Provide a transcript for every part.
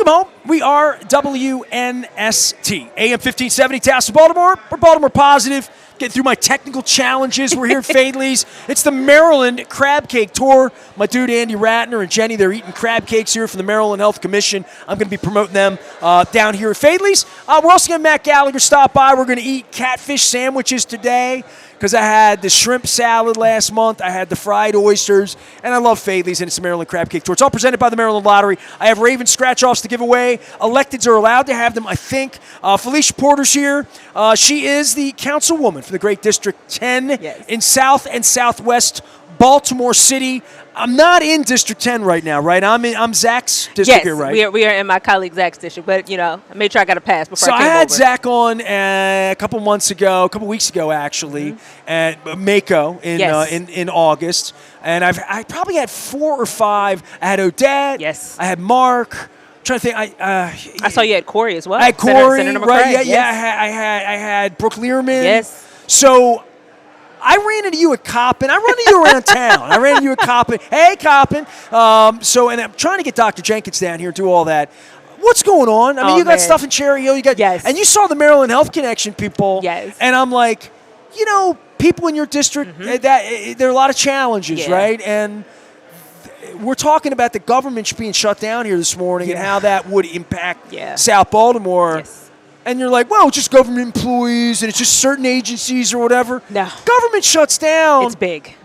Welcome home. We are WNST, AM 1570, South Baltimore. We're Baltimore positive. Getting through my technical challenges. We're here at Faidley's. It's the Maryland Crab Cake Tour. My dude Andy Ratner and Jenny, they're eating crab cakes here from the Maryland Health Commission. I'm going to be promoting them down here at Faidley's. We're also going to have Matt Gallagher stop by. We're going to eat catfish sandwiches today because I had the shrimp salad last month. I had the fried oysters, and I love Faidley's, and it's the Maryland Crab Cake Tour. It's all presented by the Maryland Lottery. I have Raven scratch-offs to give away. Electeds are allowed to have them, I think. Phylicia Porter's here. She is the councilwoman for the great District 10 in South and Southwest Baltimore City. I'm not in District 10 right now, right? I'm Zach's district here, right? Yes, we are in my colleague Zach's district, but, you know, I made sure I got a pass before I came over. So I had Zach on a couple weeks ago, actually, at Mako in August. And I probably had 4 or 5. I had Odette. Yes. I had Mark. I'm trying to think. I saw you had Corey as well. I had Corey, Senator right? McCray. I had Brooke Learman. Yes. So I ran into you at Coppin. I run into you around town. I ran into you at Coppin. Hey, Coppin. And I'm trying to get Dr. Jenkins down here and do all that. What's going on? I mean, you got stuff in Cherry Hill. And you saw the Maryland Health Connection people. Yes. And I'm like, you know, people in your district, there are a lot of challenges, right? And we're talking about the government being shut down here this morning and how that would impact South Baltimore. Yes. And you're like, well, it's just government employees and it's just certain agencies or whatever. No. Government shuts down. It's big.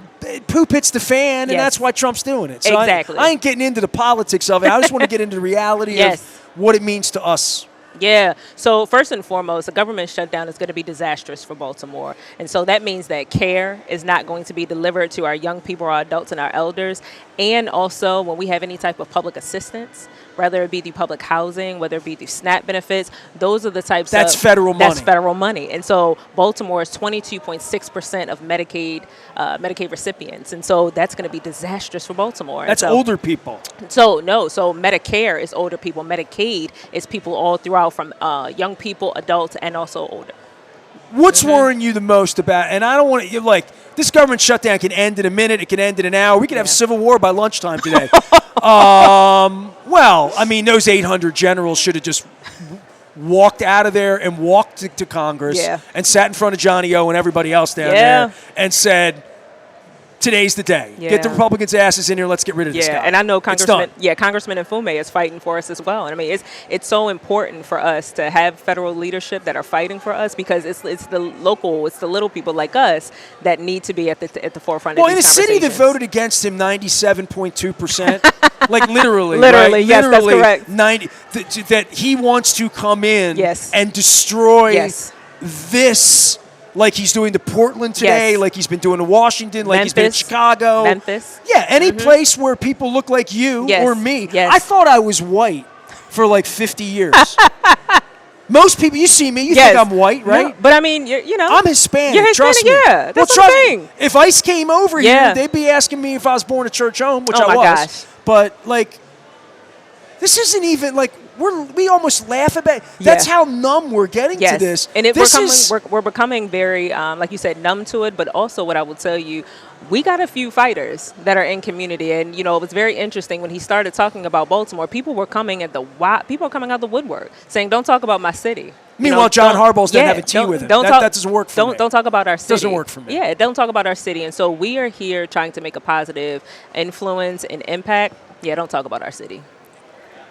Poop hits the fan, and that's why Trump's doing it. So exactly. I ain't getting into the politics of it. I just want to get into the reality of what it means to us. Yeah. So first and foremost, a government shutdown is going to be disastrous for Baltimore. And so that means that care is not going to be delivered to our young people, our adults, and our elders. And also when we have any type of public assistance, whether it be through public housing, whether it be through SNAP benefits, those are the types That's federal money. That's federal money. And so Baltimore is 22.6% of Medicaid recipients. And so that's going to be disastrous for Baltimore. That's older people. So Medicare is older people. Medicaid is people all throughout from young people, adults, and also older. What's worrying you the most about, and I don't want to, like, this government shutdown can end in a minute, it can end in an hour. We could have civil war by lunchtime today. Well, I mean, those 800 generals should have just walked out of there and walked to Congress and sat in front of Johnny O and everybody else down there and said, today's the day. Get the Republicans' asses in here. Let's get rid of this guy. And I know Congressman Nfume is fighting for us as well. And I mean, it's so important for us to have federal leadership that are fighting for us because it's the little people like us that need to be at the forefront of these conversations. Well, in a city that voted against him 97.2%, like literally, right? Yes, that's correct. That he wants to come in and destroy this. Like he's doing to Portland today, like he's been doing to Washington, like he's been in Chicago. Memphis. Yeah, any place where people look like you or me. I thought I was white for like 50 years. Most people, you see me, you think I'm white, right? No, but I mean, you know. I'm Hispanic, You're Hispanic, trust me. yeah. That's what I'm saying. If ICE came over here, they'd be asking me if I was born at church home, which I was. Gosh. But, like, this isn't even, like, we almost laugh about it. That's how numb we're getting to this. And we're becoming very, like you said, numb to it. But also what I will tell you, we got a few fighters that are in community. And, you know, it was very interesting when he started talking about Baltimore. People were coming out the woodwork saying, don't talk about my city. Meanwhile, John Harbaugh's not having tea with him. That doesn't work for me. Don't talk about our city. Doesn't work for me. Yeah, don't talk about our city. And so we are here trying to make a positive influence and impact. Yeah, don't talk about our city.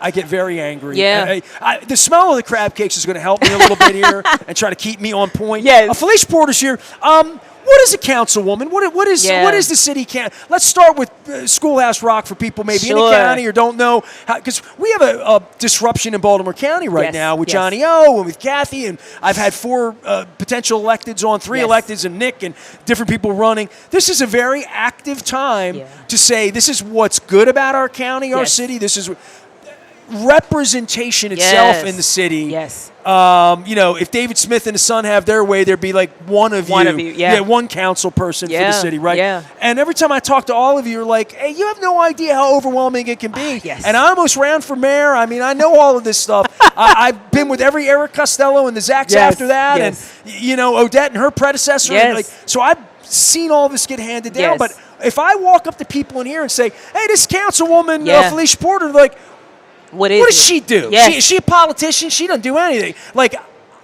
I get very angry. Yeah. The smell of the crab cakes is going to help me a little bit here and try to keep me on point. Yes. Phylicia Porter's here. What is a councilwoman? What is the city council? Let's start with Schoolhouse Rock for people maybe in the county or don't know. Because we have a disruption in Baltimore County right now with Johnny O and with Kathy. And I've had 4 potential electeds on, 3 electeds and Nick and different people running. This is a very active time to say this is what's good about our county, our city. This is representation itself in the city. Yes. You know, if David Smith and his son have their way, there'd be like one of you. One council person for the city, right? Yeah. And every time I talk to all of you, you're like, hey, you have no idea how overwhelming it can be. And I almost ran for mayor. I mean, I know all of this stuff. I've been with every Eric Costello and the Zacks after that. And, you know, Odette and her predecessor. And like, so I've seen all this get handed down. But if I walk up to people in here and say, hey, this Councilwoman Phylicia Porter, like, What does she do? Yes. Is she a politician? She doesn't do anything. Like,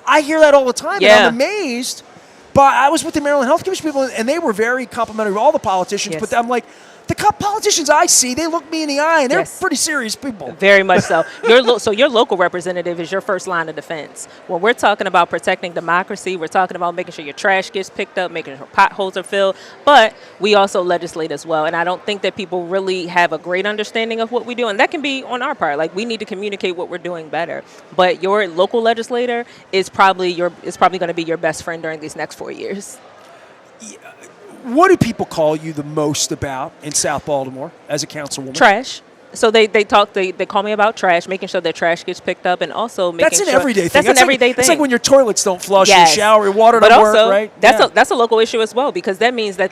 I hear that all the time, and I'm amazed. But I was with the Maryland Health Commission people, and they were very complimentary of all the politicians. Yes. But I'm like, the politicians I see, they look me in the eye, and they're pretty serious people. Very much so. So your local representative is your first line of defense. When we're talking about protecting democracy, we're talking about making sure your trash gets picked up, making sure potholes are filled, but we also legislate as well. And I don't think that people really have a great understanding of what we do, and that can be on our part. Like, we need to communicate what we're doing better. But your local legislator is probably going to be your best friend during these next 4 years. Yeah. What do people call you the most about in South Baltimore as a councilwoman? Trash. So they call me about trash, making sure that trash gets picked up, and also making that's an everyday thing. That's an everyday thing. It's like when your toilets don't flush, your shower, your water but don't also, work, right? That's a local issue as well, because that means that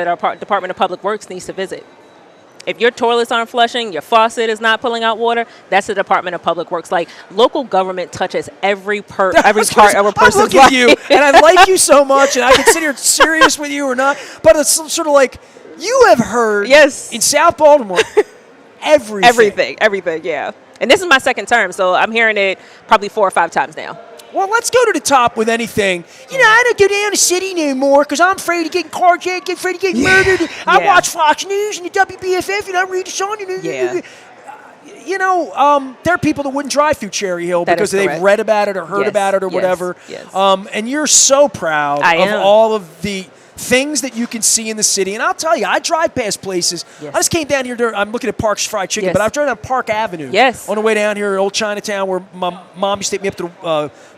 our Department of Public Works needs to visit. If your toilets aren't flushing, your faucet is not pulling out water, that's the Department of Public Works. Like, local government touches every part of a person's life. I look at you, and I like you so much, and I can sit here serious with you or not, but it's sort of like, you have heard in South Baltimore everything. Everything, yeah. And this is my second term, so I'm hearing it probably 4 or 5 times now. Well, let's go to the top with anything. I don't go down the city anymore because I'm afraid of getting carjacked, afraid of getting murdered. I watch Fox News and the WBFF, and I read the song. There are people that wouldn't drive through Cherry Hill because they've read about it or heard about it or whatever. Yes. And you're so proud of all of the things that you can see in the city. And I'll tell you, I drive past places. Yes. I just came down here. I'm looking at Park's Fried Chicken, but I've driven down Park Avenue on the way down here at Old Chinatown, where my mom used to take me up to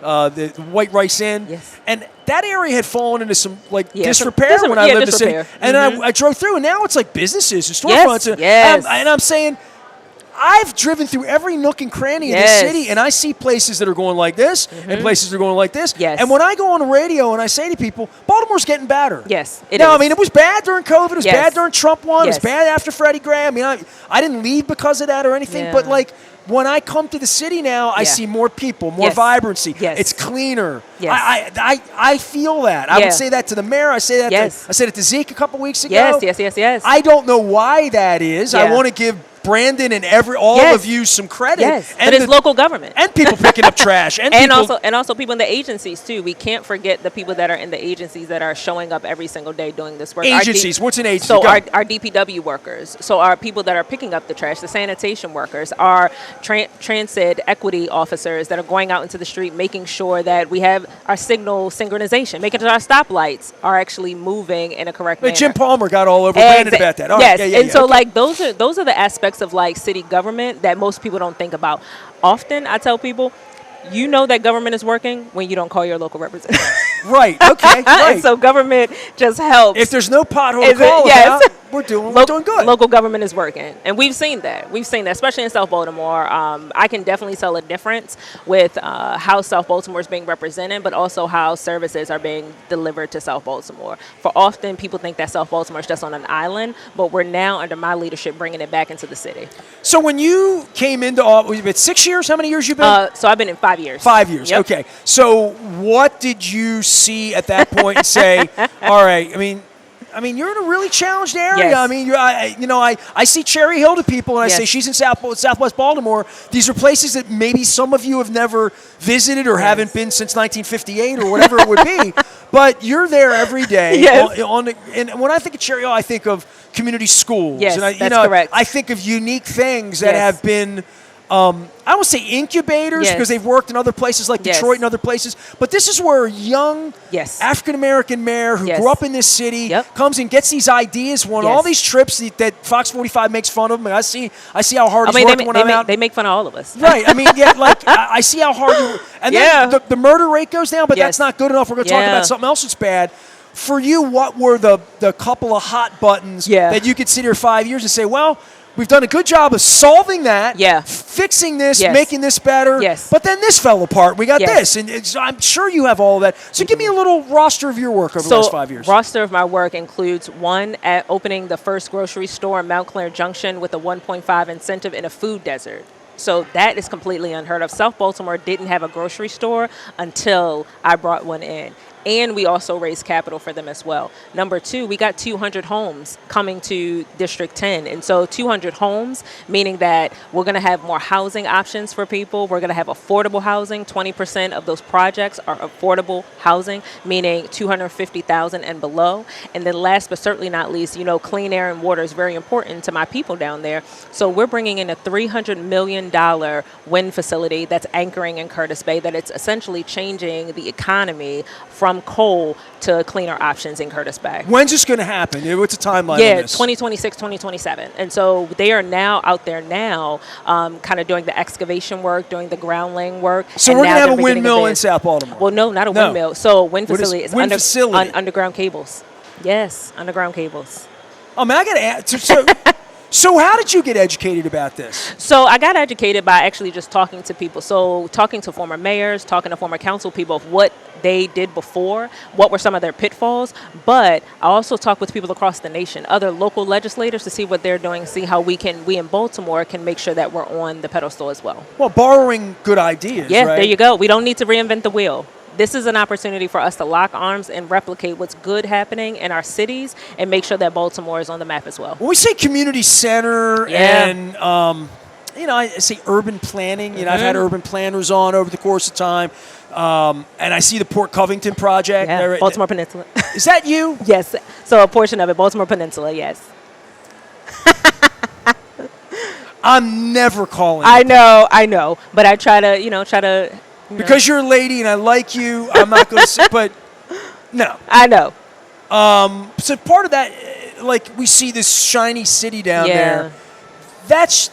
the White Rice Inn. Yes. And that area had fallen into some disrepair when I lived in the city. And I drove through, and now it's like businesses and storefronts. Yes. And I'm saying, I've driven through every nook and cranny of this city, and I see places that are going like this and places that are going like this. Yes. And when I go on the radio and I say to people, Baltimore's getting better. Yes, it is. I mean, it was bad during COVID. It was bad during Trump won. It was bad after Freddie Gray. I mean, I didn't leave because of that or anything, but like, when I come to the city now, I see more people, more vibrancy. Yes. It's cleaner. Yes. I feel that. I would say that to the mayor. I say that. I said it to Zeke a couple weeks ago. Yes. I don't know why that is. I want to give Brandon and all of you some credit. Yes, and but it's local government. And people picking up trash. And also people in the agencies, too. We can't forget the people that are in the agencies that are showing up every single day doing this work. Agencies. What's an agency? So our DPW workers. So our people that are picking up the trash, the sanitation workers, our transit equity officers that are going out into the street, making sure that we have our signal synchronization, making sure our stoplights are actually moving in a correct manner. Jim Palmer got all over Brandon about that. Like those are the aspects of like city government that most people don't think about. Often I tell people, you know that government is working when you don't call your local representative. Right. Okay. Right. And so government just helps. If there's no pothole to call about, we're doing good. Local government is working, and we've seen that, especially in South Baltimore. I can definitely tell a difference with how South Baltimore is being represented, but also how services are being delivered to South Baltimore. For often, people think that South Baltimore is just on an island, but we're now, under my leadership, bringing it back into the city. So when you came into office, you've been 6 years? How many years you been? So I've been in 5 years. 5 years, okay. So what did you see at that point and say, all right, I mean, you're in a really challenged area. Yes. I mean, I see Cherry Hill to people, and I say she's in Southwest Baltimore. These are places that maybe some of you have never visited or haven't been since 1958 or whatever it would be. But you're there every day. And when I think of Cherry Hill, I think of community schools. Yes, and that's correct. I think of unique things that have been I don't want to say incubators because they've worked in other places like Detroit and other places, but this is where a young African-American mayor who grew up in this city comes and gets these ideas, won all these trips that Fox 45 makes fun of him. And I see how hard he's working when I'm out. They make fun of all of us. Right. I mean, I see how hard you – and then the murder rate goes down, but that's not good enough. We're going to talk about something else that's bad. For you, what were the couple of hot buttons that you could sit here 5 years and say, well – we've done a good job of solving that, fixing this, making this better. But then this fell apart. We got this. And I'm sure you have all of that. So give me a little roster of your work over the last 5 years. Roster of my work includes, one, at opening the first grocery store in Mount Clair Junction with a 1.5 incentive in a food desert. So that is completely unheard of. South Baltimore didn't have a grocery store until I brought one in. and we also raise capital for them as well. Number two, we got 200 homes coming to District 10. And so 200 homes, meaning that we're going to have more housing options for people. We're going to have affordable housing. 20% of those projects are affordable housing, meaning 250,000 and below. And then last but certainly not least, you know, clean air and water is very important to my people down there. So we're bringing in a $300 million wind facility that's anchoring in Curtis Bay, that it's essentially changing the economy from coal to cleaner options in Curtis Bay. When's this going to happen? What's the timeline on this? 2026, 2027. And so they are now out there now kind of doing the excavation work, doing the ground laying work. So we're going to have a windmill in South Baltimore? Well, no, not a windmill. So wind facility is facility? Underground cables. Yes, underground cables. Oh, man, I got to ask. So how did you get educated about this? So I got educated by actually just talking to people. So talking to former mayors, talking to former council people of what they did before, what were some of their pitfalls. But I also talked with people across the nation, other local legislators, to see what they're doing, see how we in Baltimore can make sure that we're on the pedestal as well. Well, borrowing good ideas, yeah, right? There you go. We don't need to reinvent the wheel. This is an opportunity for us to lock arms and replicate what's good happening in our cities and make sure that Baltimore is on the map as well. When we say community center and, you know, I say urban planning, you know, I've had urban planners on over the course of time, and I see the Port Covington project. Yeah, Baltimore Peninsula. Is that you? Yes. So a portion of it, Baltimore Peninsula, yes. I'm never calling I know. But I try to, because you're a lady and I like you, I'm not going to say, but no. I know. So part of that, like we see this shiny city down there. That's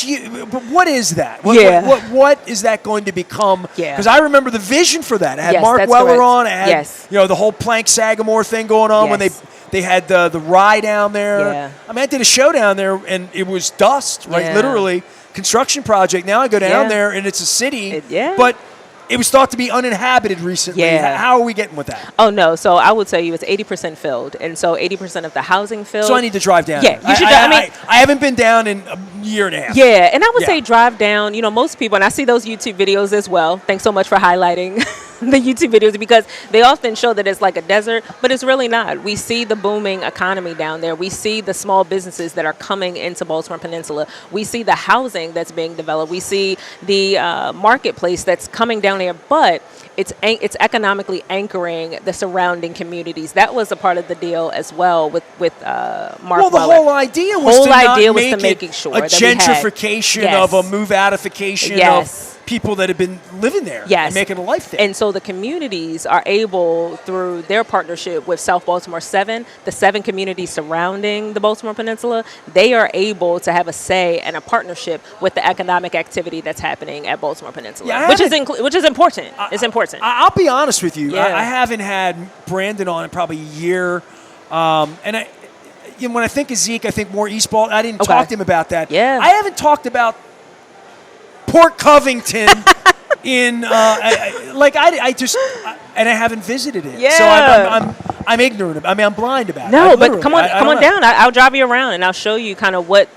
you. But what is that? What is that going to become? Because I remember the vision for that. It had Mark Weller on. It had, you know, the whole Plank Sagamore thing going on when they had the rye down there. Yeah. I mean, I did a show down there and it was dust, right? Literally. Construction project. Now I go down there and it's a city, but it was thought to be uninhabited recently. How are we getting with that? Oh, no. So I will tell you it's 80% filled. And so 80% of the housing filled. So I need to drive down. Yeah, you should. I haven't been down in a year and a half. Yeah, and I would say drive down. You know, most people, and I see those YouTube videos as well. Thanks so much for highlighting the YouTube videos, because they often show that it's like a desert, but it's really not. We see the booming economy down there. We see the small businesses that are coming into Baltimore Peninsula. We see the housing that's being developed. We see the marketplace that's coming down there, but it's economically anchoring the surrounding communities. That was a part of the deal as well with Mark Weller. Well, the whole idea was to make it a gentrification of a move-outification of people that have been living there and making a life there. And so the communities are able, through their partnership with South Baltimore 7, the 7 communities surrounding the Baltimore Peninsula, they are able to have a say and a partnership with the economic activity that's happening at Baltimore Peninsula, which is important. It's important. I'll be honest with you. I haven't had Brandon on in probably a year. And when I think of Zeke, I think more East Baltimore. I didn't talk to him about that. Yeah. I haven't talked about Port Covington in I just and I haven't visited it. Yeah. So I'm ignorant. I'm blind about it. No, but come on down. I'll drive you around and I'll show you kind of what,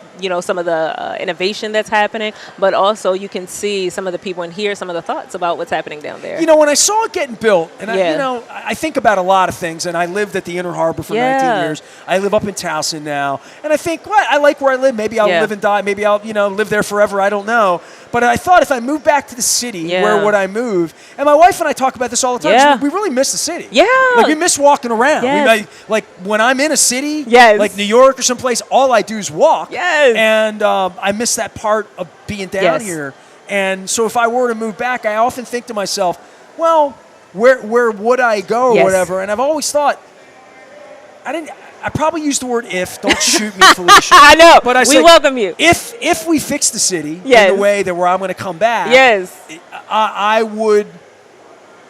some of the innovation that's happening, but also you can see some of the people and hear some of the thoughts about what's happening down there. When I saw it getting built, and I think about a lot of things, and I lived at the Inner Harbor for 19 years. I live up in Towson now, and I think, I like where I live. Maybe I'll live and die. Maybe I'll, live there forever. I don't know. But I thought if I moved back to the city, where would I move? And my wife and I talk about this all the time. Yeah. We really miss the city. Yeah. Like, we miss walking around. Yes. Like, when I'm in a city, yes. like New York or someplace, all I do is walk. Yes. And I miss that part of being down here. And so if I were to move back, I often think to myself, well, where would I go or whatever? And I've always thought, I probably used the word if. Don't shoot me, Phylicia. I know. But we welcome you. If we fix the city in the way that where I'm going to come back, I would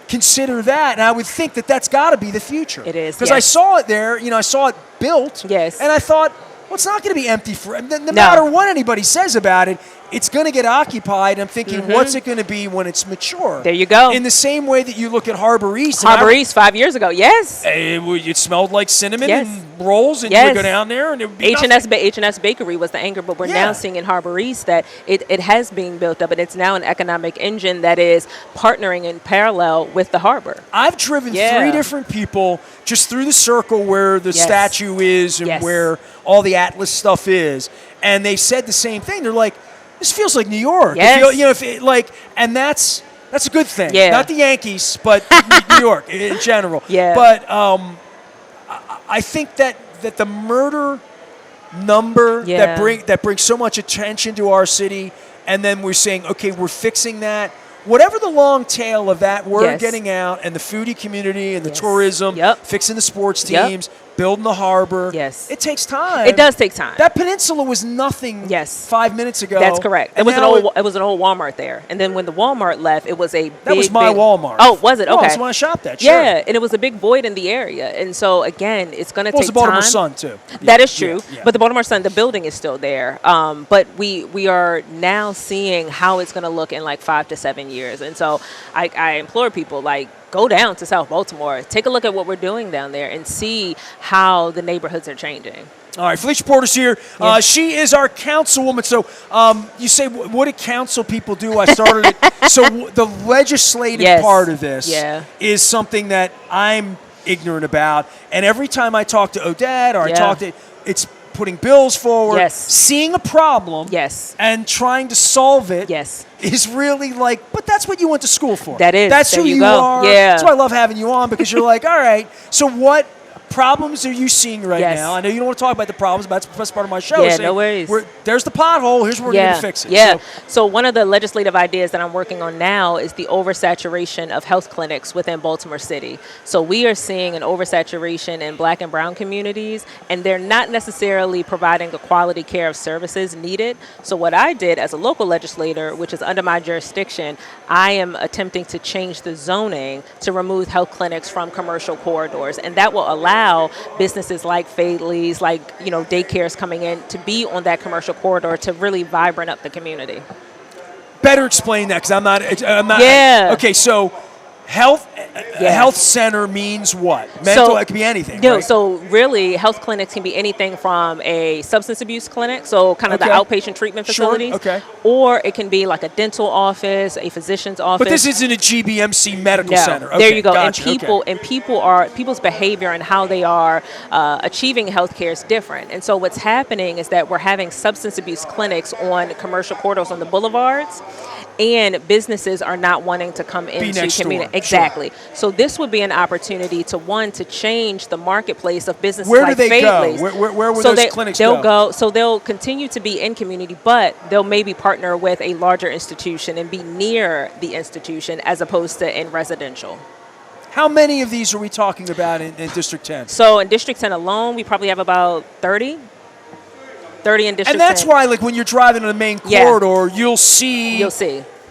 consider that, and I would think that that's got to be the future. It is. Because I saw it there. I saw it built. Yes. And I thought, well, it's not going to be empty for no matter what anybody says about it. it's going to get occupied. I'm thinking, what's it going to be when it's mature? There you go. In the same way that you look at Harbor East. Harbor East 5 years ago, yes. It smelled like cinnamon Yes. and rolls, and you would go down there, and it would be H&S Bakery was the anchor, but we're now seeing in Harbor East that it has been built up, and it's now an economic engine that is partnering in parallel with the harbor. I've driven 3 different people just through the circle where the statue is and where all the Atlas stuff is, and they said the same thing. They're like, this feels like New York. Yes. And that's a good thing. Yeah. Not the Yankees, but New York in general. Yeah. But I think that the murder number that brings so much attention to our city, and then we're saying, okay, we're fixing that. Whatever the long tail of that word getting out, and the foodie community and the tourism, fixing the sports teams, building the harbor. Yes. It takes time. It does take time. That peninsula was nothing 5 minutes ago. That's correct. It was an old Walmart there. And then when the Walmart left, it was That was my Walmart. Oh, was it? Okay. That's when I shopped at. Sure. Yeah, and it was a big void in the area. And so, again, it's going to take time. It was the Baltimore Sun, too. That is true. But the Baltimore Sun, the building is still there. But we are now seeing how it's going to look in like 5 to 7 years. And so I implore people, go down to South Baltimore, take a look at what we're doing down there, and see how the neighborhoods are changing. All right, Phylicia Porter's here. She is our councilwoman. So you say, what do council people do? I started it. So the legislative part of this is something that I'm ignorant about. And every time I talk to Odette or I talk to, it's putting bills forward, seeing a problem, and trying to solve it. Is really but that's what you went to school for. That's who you are. Yeah. That's why I love having you on, because you're like, all right, so what problems are you seeing right now? I know you don't want to talk about the problems, but that's the best part of my show. Yeah, no worries. There's the pothole. Here's where we're going to fix it. Yeah. So one of the legislative ideas that I'm working on now is the oversaturation of health clinics within Baltimore City. So we are seeing an oversaturation in Black and brown communities, and they're not necessarily providing the quality care of services needed. So what I did as a local legislator, which is under my jurisdiction, I am attempting to change the zoning to remove health clinics from commercial corridors, and that will allow businesses like Faidley's, daycares coming in, to be on that commercial corridor to really vibrant up the community. Better explain that, because I'm not. Yeah. Okay, so health center means what? Mental, it could be anything. No, right? So really, health clinics can be anything from a substance abuse clinic, so kind of the outpatient treatment facilities, or it can be like a dental office, a physician's office. But this isn't a GBMC medical center. Okay, there you go. Gotcha. And people's behavior and how they are achieving health care is different. And so what's happening is that we're having substance abuse clinics on commercial corridors on the boulevards, and businesses are not wanting to come into community. Exactly. Sure. So this would be an opportunity to change the marketplace of businesses like Faidley's. Where will those clinics go? So they'll continue to be in community, but they'll maybe partner with a larger institution and be near the institution as opposed to in residential. How many of these are we talking about in District 10? So in District 10 alone, we probably have about 30. 30 in District 10. And that's why, when you're driving on the main corridor, you'll see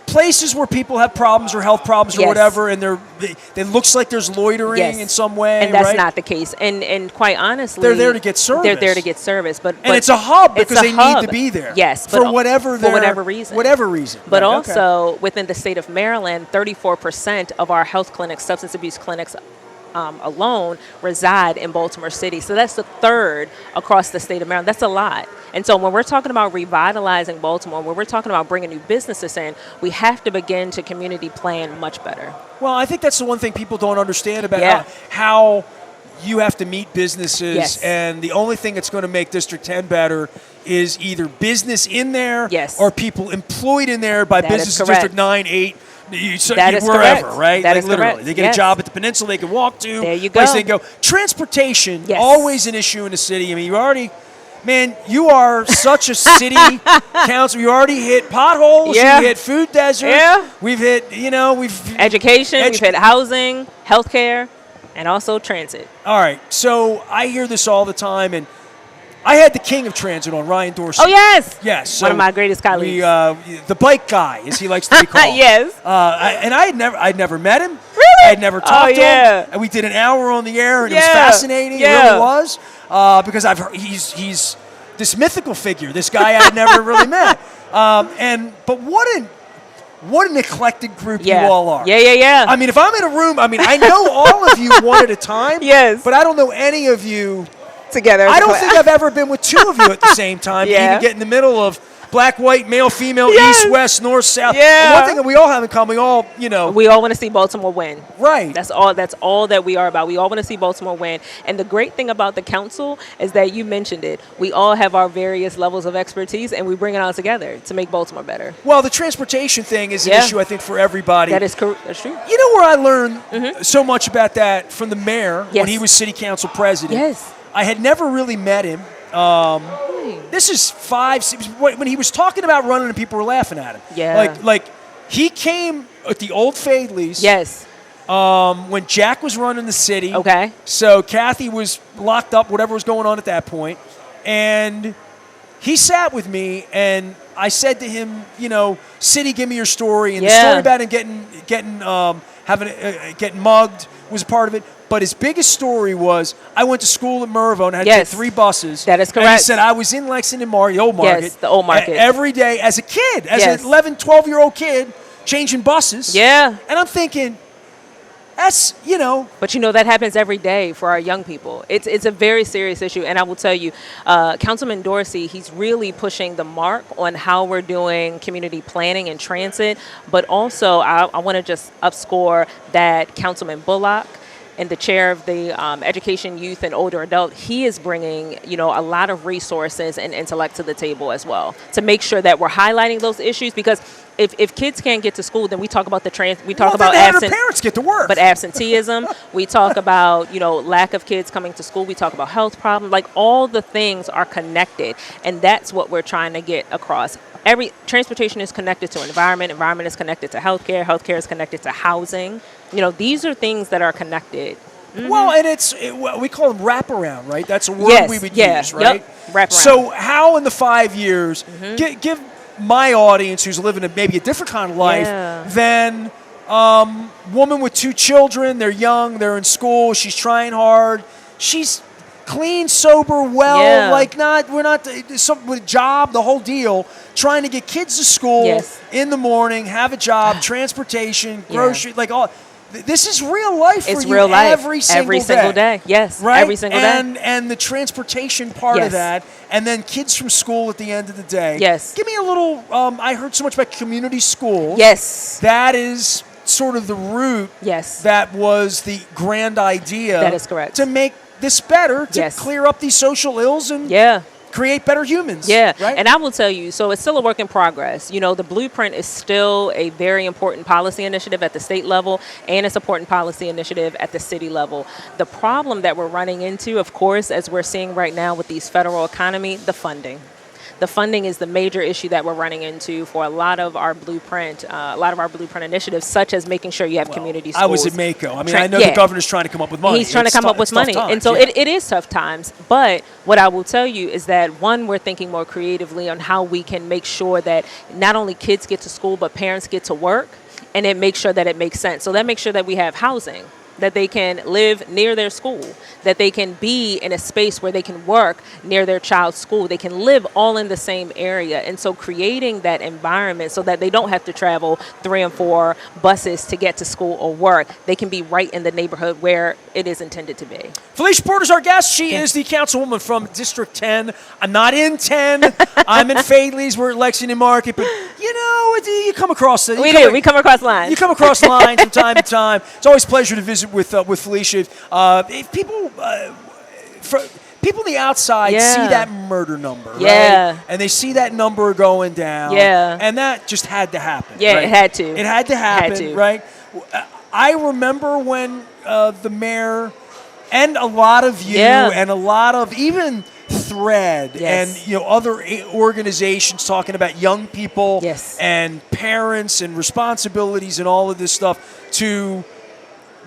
places where people have problems or health problems or whatever, and it looks like there's loitering in some way. And that's not the case. And quite honestly, they're there to get service. They're there to get service, but it's a hub because they need to be there. Yes, for whatever reason. But also within the state of Maryland, 34% of our health clinics, substance abuse clinics, alone reside in Baltimore City. So that's the third across the state of Maryland. That's a lot. And so when we're talking about revitalizing Baltimore, when we're talking about bringing new businesses in, we have to begin to community plan much better. Well, I think that's the one thing people don't understand about how you have to meet businesses, and the only thing that's going to make District 10 better is either business in there or people employed in there by businesses in District 9, 8, wherever, correct. right? That is literally. Correct. They get a job at the peninsula they can walk to. There you place go. they can go. Transportation, always an issue in the city. I mean, you are such a city council. You already hit potholes. You hit food desert. We've hit, education. We've hit housing, healthcare, and also transit. All right. So I hear this all the time, and I had the king of transit on, Ryan Dorsey. Oh, yes. Yes. So one of my greatest colleagues. The bike guy, as he likes to be called. Yes. I'd never met him. Really? I'd never talked to him. And we did an hour on the air, and it was fascinating. It really was. Because I've heard he's this mythical figure, this guy I'd never really met. But what an eclectic group you all are. Yeah. I mean, if I'm in a room, I know all of you one at a time. Yes. But I don't know any of you together. I don't think I've ever been with two of you at the same time. Yeah. To even get in the middle of black, white, male, female, Yes. east, west, north, south. Yeah. And one thing that we all have in common, we all want to see Baltimore win. Right. That's all that we are about. We all want to see Baltimore win. And the great thing about the council is that you mentioned it. We all have our various levels of expertise, and we bring it all together to make Baltimore better. Well, the transportation thing is an issue, I think, for everybody. That is correct. That's true. You know where I learned so much about that from the mayor when he was city council president? Yes. I had never really met him. This is when he was talking about running and people were laughing at him. Yeah. Like he came at the old Faidleys. Yes. When Jack was running the city. Okay. So Kathy was locked up, whatever was going on at that point. And he sat with me and I said to him, city, give me your story. And the story about him getting mugged was a part of it. But his biggest story was, I went to school at Mervo and had to take 3 buses. That is correct. And he said, I was in Lexington Market, the old market. Yes, the old market. Every day as a kid, as an 11, 12-year-old kid, changing buses. Yeah. And I'm thinking, that's, But that happens every day for our young people. It's a very serious issue. And I will tell you, Councilman Dorsey, he's really pushing the mark on how we're doing community planning and transit. But also, I want to just upscore that Councilman Bullock, and the chair of the Education, Youth, and Older Adult, he is bringing, a lot of resources and intellect to the table as well to make sure that we're highlighting those issues. Because if kids can't get to school, then we talk about parents get to work. But absenteeism, we talk about, lack of kids coming to school. We talk about health problems. Like, all the things are connected, and that's what we're trying to get across. Transportation is connected to environment is connected to healthcare is connected to housing. These are things that are connected. Mm-hmm. Well, and we call them wraparound, right? That's a word we would use, right? Yep. Wraparound. So how in the 5 years, give my audience who's living maybe a different kind of life than woman with 2 children, they're young, they're in school, she's trying hard, she's clean, sober, well, we're not with job, the whole deal, trying to get kids to school in the morning, have a job, transportation, grocery, all. This is real life for you real life. every single day. Yes, right? Every single day. And the transportation part of that, and then kids from school at the end of the day. Yes. Give me a little, I heard so much about community schools. Yes. That is sort of the root. Yes. That was the grand idea. That is correct. To make this better, to clear up these social ills and create better humans. Yeah, right? And I will tell you, so it's still a work in progress. The blueprint is still a very important policy initiative at the state level, and it's an important policy initiative at the city level. The problem that we're running into, of course, as we're seeing right now with these federal economy, the funding. The funding is the major issue that we're running into for a lot of our blueprint initiatives, such as making sure you have community schools. I was at Mako. I know the governor's trying to come up with money. He's trying to come up with money. Times, and so it is tough times. But what I will tell you is that, one, we're thinking more creatively on how we can make sure that not only kids get to school, but parents get to work, and it makes sure that it makes sense. So that makes sure that we have housing, that they can live near their school, that they can be in a space where they can work near their child's school. They can live all in the same area. And so creating that environment so that they don't have to travel 3 and 4 buses to get to school or work. They can be right in the neighborhood where it is intended to be. Phylicia Porter's our guest. She is the councilwoman from District 10. I'm not in 10. I'm in Faidley's. We're at Lexington Market. But, you come across it. We come across lines. You come across lines from time to time. It's always a pleasure to visit with Phylicia. If people on the outside see that murder number, right? And they see that number going down, and that just had to happen. Right? It had to. It had to happen, right? I remember when the mayor and a lot of you and a lot of even Thread and other organizations talking about young people and parents and responsibilities and all of this stuff to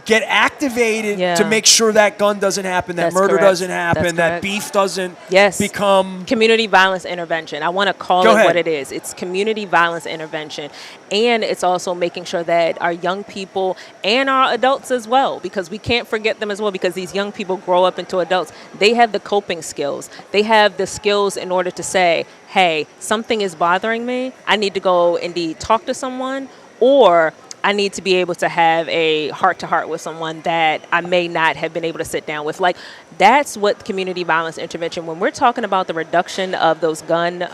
get activated Yeah. to make sure that gun doesn't happen, that That's murder correct. doesn't happen, That's that correct. beef doesn't Yes. become. Community violence intervention. I want to call Go it ahead. what it is. It's community violence intervention. And it's also making sure that our young people and our adults as well, because we can't forget them as well, because these young people grow up into adults. They have the coping skills. They have the skills in order to say, hey, something is bothering me. I need to go indeed talk to someone, or I need to be able to have a heart-to-heart with someone that I may not have been able to sit down with. Like, that's what community violence intervention, when we're talking about the reduction of those gun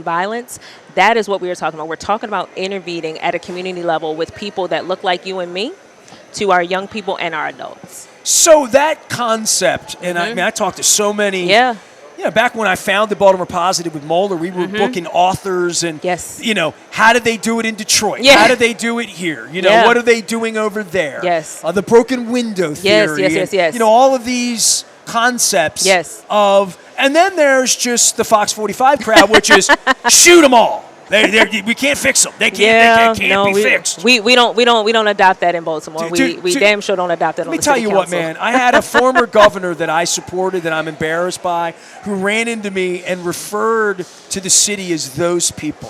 violence, that is what we are talking about. We're talking about intervening at a community level with people that look like you and me, to our young people and our adults. So that concept, and I mean, I talked to so many. Yeah. Back when I founded Baltimore Positive with Moeller, we were booking authors and, Yes. how did they do it in Detroit? Yeah. How did they do it here? Yeah. What are they doing over there? Yes. The broken window theory. Yes. All of these concepts Yes. and then there's just the Fox 45 crowd, which is shoot them all. We can't fix them. They can't be fixed. We don't adopt that in Baltimore. We damn sure don't adopt that on the city council. Let me tell you what, man. I had a former governor that I supported that I'm embarrassed by who ran into me and referred to the city as those people.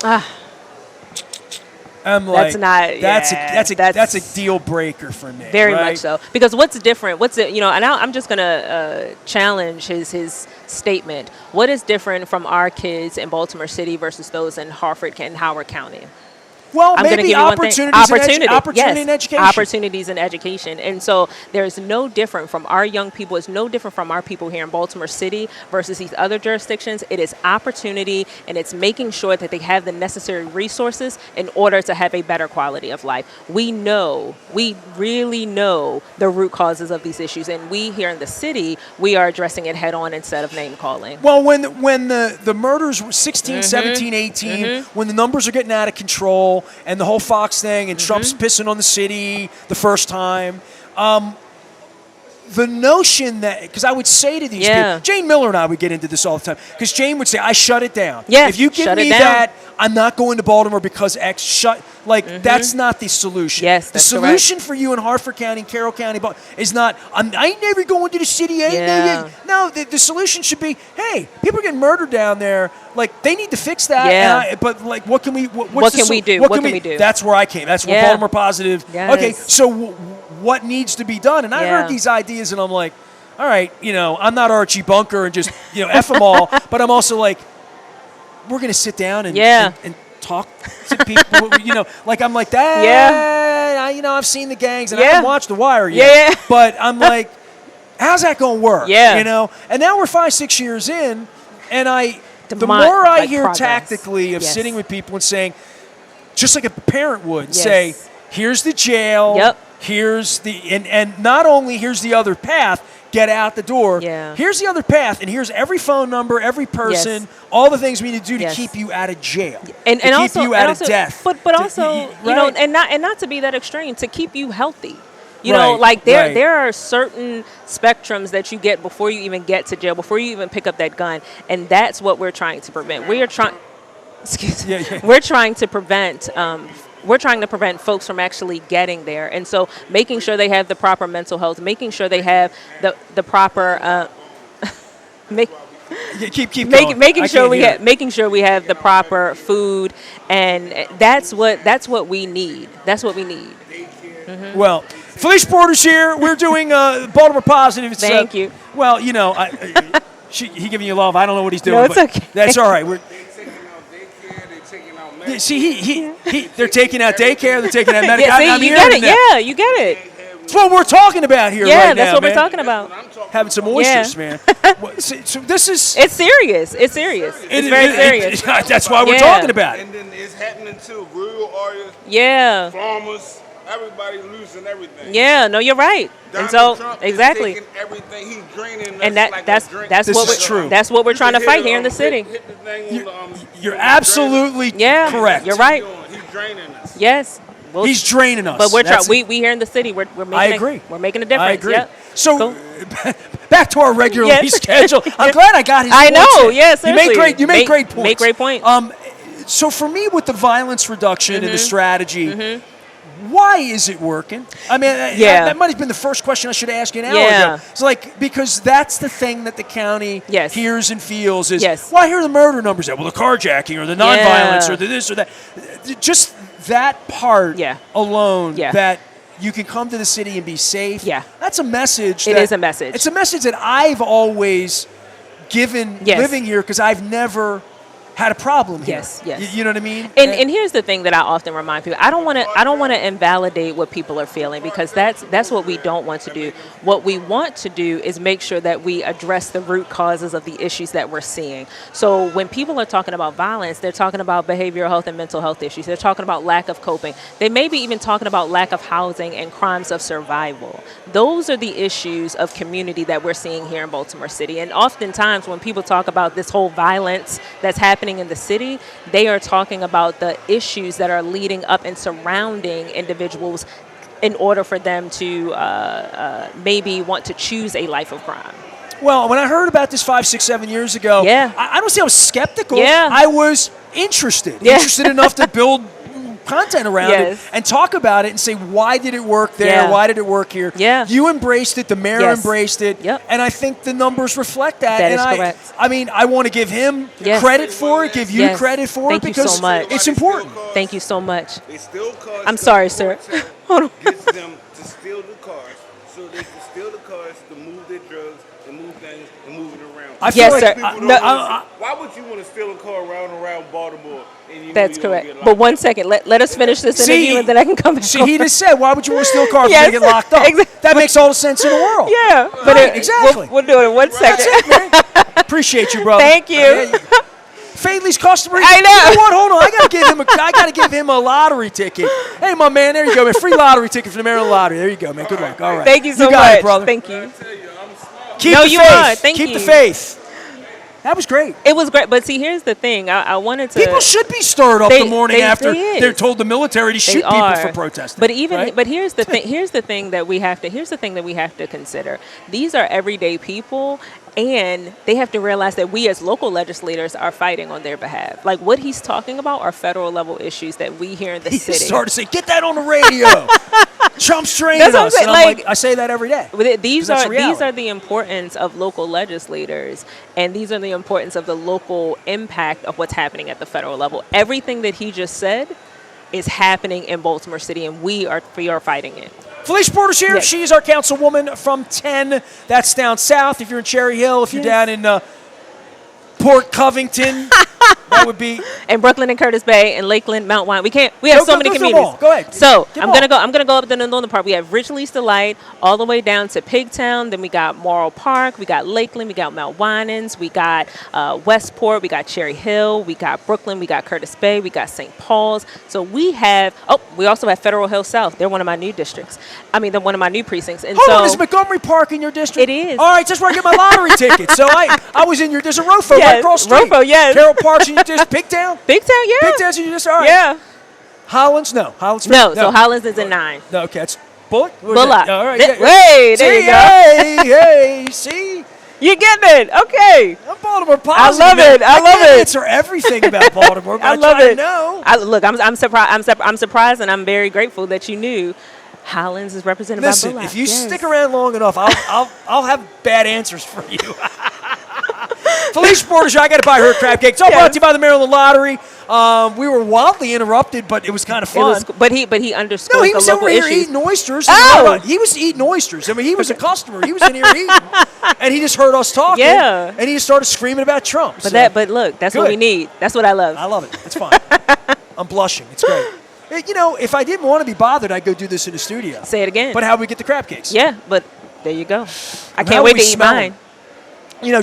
I'm like, that's a deal breaker for me. Very right? much so. Because what's different? And I'm just gonna challenge his statement. What is different from our kids in Baltimore City versus those in Harford and Howard County? Well, I'm maybe opportunities in education. Opportunities in education. And so there's no different from our young people. It's no different from our people here in Baltimore City versus these other jurisdictions. It is opportunity, and it's making sure that they have the necessary resources in order to have a better quality of life. We really know the root causes of these issues. And we here in the city, we are addressing it head on instead of name calling. Well, when the murders were 16, 17, 18, when the numbers are getting out of control, and the whole Fox thing, and Trump's pissing on the city the first time. The notion that, because I would say to these people, Jane Miller and I would get into this all the time, because Jane would say, I shut it down. Yeah, if you give me that, I'm not going to Baltimore because X that's not the solution. Yes, the solution for you in Harford County, Carroll County, is not, I ain't never going to the city. No, the solution should be, hey, people are getting murdered down there. Like, they need to fix that. Yeah. But what can we, what can we do? What can we do? That's where I came. That's where Baltimore Positive. Yes. Okay, so what needs to be done? And I heard these ideas, and I'm like, all right, I'm not Archie Bunker and just, F them all, but I'm also like, we're going to sit down and talk to people, I'm like that. Yeah. I've seen the gangs, and I haven't watched The Wire yet. Yeah. But I'm like, how's that going to work? Yeah. And now we're 5-6 years in, and the more I hear progress. Tactically of sitting with people and saying, just like a parent would say, here's the jail. Yep. Here's and not only here's the other path, get out the door. Yeah. Here's the other path, and here's every phone number, every person, all the things we need to do to keep you out of jail, and also keep you out of death. But also, and not to be that extreme, to keep you healthy. There are certain spectrums that you get before you even get to jail, before you even pick up that gun, and that's what we're trying to prevent. We're trying to prevent. We're trying to prevent folks from actually getting there, and so making sure they have the proper mental health, making sure they have the proper making sure we have the proper food, and that's what we need. That's what we need. Mm-hmm. Well, Phylicia Porter's here. We're doing Baltimore Positive. Thank you. Well, he giving you love. I don't know what he's doing. No, it's okay. That's all right. See, they're taking out daycare. They're taking out medical. You get it. Yeah, you get it. That's what we're talking about here right now. Yeah, that's what we're talking about. Having some oysters, man. So this is... It's serious. It's serious. It's very serious. That's why we're talking about it. And then it's happening to rural areas. Yeah. Farmers. Everybody losing everything. Yeah, no, you're right. Donald and so Trump exactly. Is taking everything. He's draining us and that's true. That's what we're trying to fight here in the city. You're absolutely correct. You're right. He's draining us. Yes. He's draining us. But we're trying. We here in the city. We're making. I agree. We're making a difference. I agree. Yep. So back to our regularly scheduled. I'm glad I got his. I know. In. Yes. Yeah, You make great points. Make great points. So for me, with the violence reduction and the strategy. why is it working? I mean, that might have been the first question I should ask you an hour ago. It's like, because that's the thing that the county hears and feels is, well, I hear the murder numbers. Well, the carjacking or the nonviolence or the this or that. Just that part alone that you can come to the city and be safe. Yeah. That's a message. It is a message. It's a message that I've always given living here, because I've never had a problem here. Yes. You know what I mean? And here's the thing that I often remind people. I don't want to invalidate what people are feeling, because that's what we don't want to do. What we want to do is make sure that we address the root causes of the issues that we're seeing. So when people are talking about violence, they're talking about behavioral health and mental health issues. They're talking about lack of coping. They may be even talking about lack of housing and crimes of survival. Those are the issues of community that we're seeing here in Baltimore City. And oftentimes when people talk about this whole violence that's happening in the city, they are talking about the issues that are leading up and surrounding individuals in order for them to maybe want to choose a life of crime. Well, when I heard about this 5, 6, 7 years ago, I don't say I was skeptical. I was interested enough to build content around it and talk about it and say, why did it work there? Why did it work here? You embraced it. The mayor embraced it. And I think the numbers reflect that. That is correct. I mean, I want to give him credit for it, give you credit for it, because so much. It's important. Thank you so much. They still cause I'm sorry, sir. Hold on. Gets them to steal the cars, so they can steal the cars to move their drugs and move things and move it around. I feel like sir. Why would you want to steal a car around Baltimore? And that's correct. But 1 second, let us finish this interview and then I can come back. He just said, why would you want to steal a car if you get locked up? Exactly. That makes all the sense in the world. Yeah. But exactly. We'll do it in 1 second. That's it, man. Appreciate you, brother. Thank you. Faidley's customer. I know. You know what? Hold on. I gotta give him a lottery ticket. Hey, my man, there you go, man. Free lottery ticket for the Maryland Lottery. There you go, man. Good luck. All right. Thank you so much. You got it, brother. Thank you. Keep no, the you faith. are. Thank you. Keep the faith. That was great. It was great, but see, here's the thing. I wanted to. People should be stirred up the morning after they're told the military to shoot people for protesting. But but here's the thing. Here's the thing that we have to consider. These are everyday people, and they have to realize that we as local legislators are fighting on their behalf. Like what he's talking about are federal level issues that we here in the city. He started to say, "Get that on the radio." Trump's training us. And I'm like, I say that every day. These are the importance of local legislators, and these are the importance of the local impact of what's happening at the federal level. Everything that he just said is happening in Baltimore City, and we are fighting it. Phylicia Porter's here. Yes. She's our councilwoman from 10. That's down south. If you're in Cherry Hill, if you're down in Port Covington, that would be. And Brooklyn and Curtis Bay and Lakeland, Mount Wine. We have so many communities. Go ahead. So I'm gonna go up to the northern part. We have Rich Lee's Delight all the way down to Pigtown. Then we got Morrow Park. We got Lakeland. We got Mount Winans. We got Westport. We got Cherry Hill. We got Brooklyn. We got Curtis Bay. We got St. Paul's. So we have. Oh, we also have Federal Hill South. They're one of my new districts. They're one of my new precincts. And Hold on, is Montgomery Park in your district? It is. All right, that's where I get my lottery ticket. So I was in your. There's a ROFO right across the street. ROFO, yes. Carroll Park's in your district. Pigtown? Pigtown, yeah. Pigtown's in your district. All right. Yeah. Hollins? No. Hollins? No. So Hollins is in 9. No, okay. It's Bullock? Bullock. All right. Wait, there you go. Hey, see? You getting it? Okay. I'm Baltimore positive. I love it. I love it. I can't answer everything about Baltimore, but I love it. No. Look, I'm surprised. I'm surprised, and I'm very grateful that you knew Hollins is represented by Bullock. Listen, if you stick around long enough, I'll have bad answers for you. Phylicia Porter, I got to buy her crab cake. It's all brought to you by the Maryland Lottery. We were wildly interrupted, but it was kind of fun. But he understood he was the local over here issues. eating oysters. Oh! He was eating oysters. I mean, he was a customer. He was in here eating, and he just heard us talking. Yeah. And he just started screaming about Trump. But look, that's what we need. That's what I love. I love it. It's fun. I'm blushing. It's great. If I didn't want to be bothered, I'd go do this in the studio. Say it again. But how do we get the crab cakes? Yeah, but there you go. I can't wait to eat mine.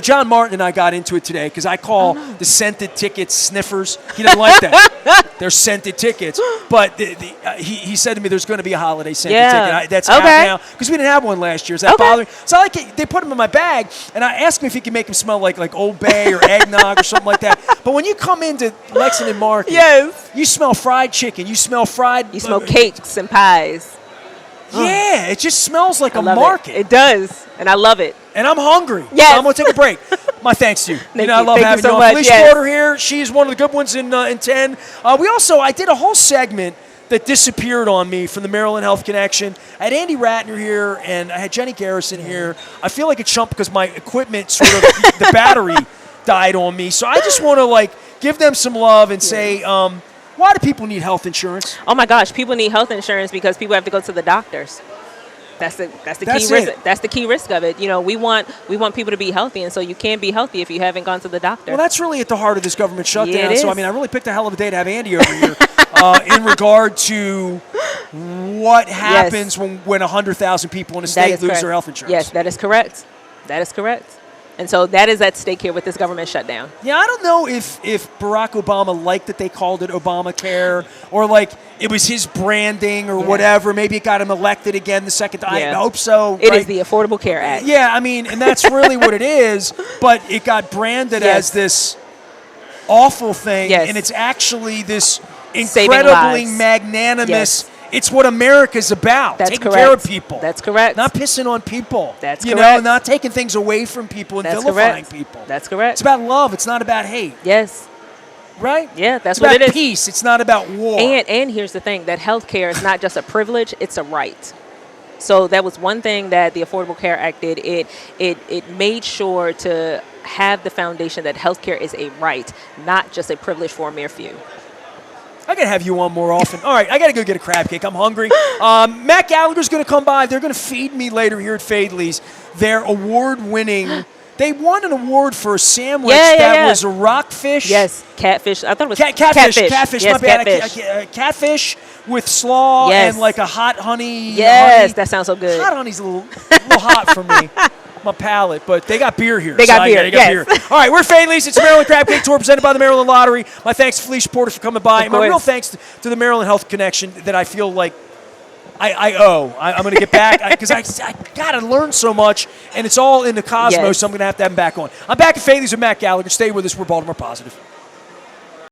John Martin and I got into it today because I call the scented tickets sniffers. He doesn't like that. They're scented tickets. But he said to me there's going to be a holiday scented ticket. That's out now because we didn't have one last year. Is that bothering? So they put them in my bag, and I asked him if he could make them smell like Old Bay or eggnog or something like that. But when you come into Lexington Market, you smell fried chicken. You smell fried. You smell cakes and pies. Yeah, it just smells like a market. It does, and I love it. And I'm hungry. Yes. So I'm going to take a break. My thanks to you. I love having you on. Phylicia Porter here. She's one of the good ones in 10. I did a whole segment that disappeared on me from the Maryland Health Connection. I had Andy Ratner here, and I had Jenny Garrison here. I feel like a chump because my equipment the battery died on me. So I just want to give them some love and say, why do people need health insurance? Oh my gosh, people need health insurance because people have to go to the doctors. That's the key risk. That's the key risk of it. We want people to be healthy, and so you can't be healthy if you haven't gone to the doctor. Well, that's really at the heart of this government shutdown. Yeah, it so is. I really picked a hell of a day to have Andy over here in regard to what happens when 100,000 people in a state lose their health insurance. Yes, that is correct. That is correct. And so that is at stake here with this government shutdown. Yeah, I don't know if Barack Obama liked that they called it Obamacare or it was his branding or whatever. Maybe it got him elected again the second time. I hope so. It is the Affordable Care Act. Yeah, and that's really what it is. But it got branded as this awful thing, and it's actually this incredibly magnanimous. Yes. It's what America's about. That's taking correct. care of people. That's correct. Not pissing on people. That's correct. Not taking things away from people and vilifying people. That's correct. It's about love. It's not about hate. Yes. Right? Yeah, that's it's what it is. It's about peace. It's not about war. And here's the thing, that health care is not just a privilege, it's a right. So that was one thing that the Affordable Care Act did. It made sure to have the foundation that health care is a right, not just a privilege for a mere few. I got to have you on more often. All right, I got to go get a crab cake. I'm hungry. Matt Gallagher's going to come by. They're going to feed me later here at Faidley's. They're award-winning. They won an award for a sandwich that was a rockfish. Yes, catfish. I thought it was catfish. Catfish, yes, my bad. catfish. Catfish with slaw and a hot honey. Yes, honey. that sounds so good. Hot honey's a little hot for me. My palate, but they got beer here. They got beer. Beer. All right, we're Faidley's. It's the Maryland Crab Cake Tour presented by the Maryland Lottery. My thanks to Phylicia Porter for coming by. And my real thanks to the Maryland Health Connection that I feel like I owe. I'm going to get back because I got to learn so much, and it's all in the cosmos, so I'm going to have them back on. I'm back at Faidley's with Matt Gallagher. Stay with us. We're Baltimore Positive.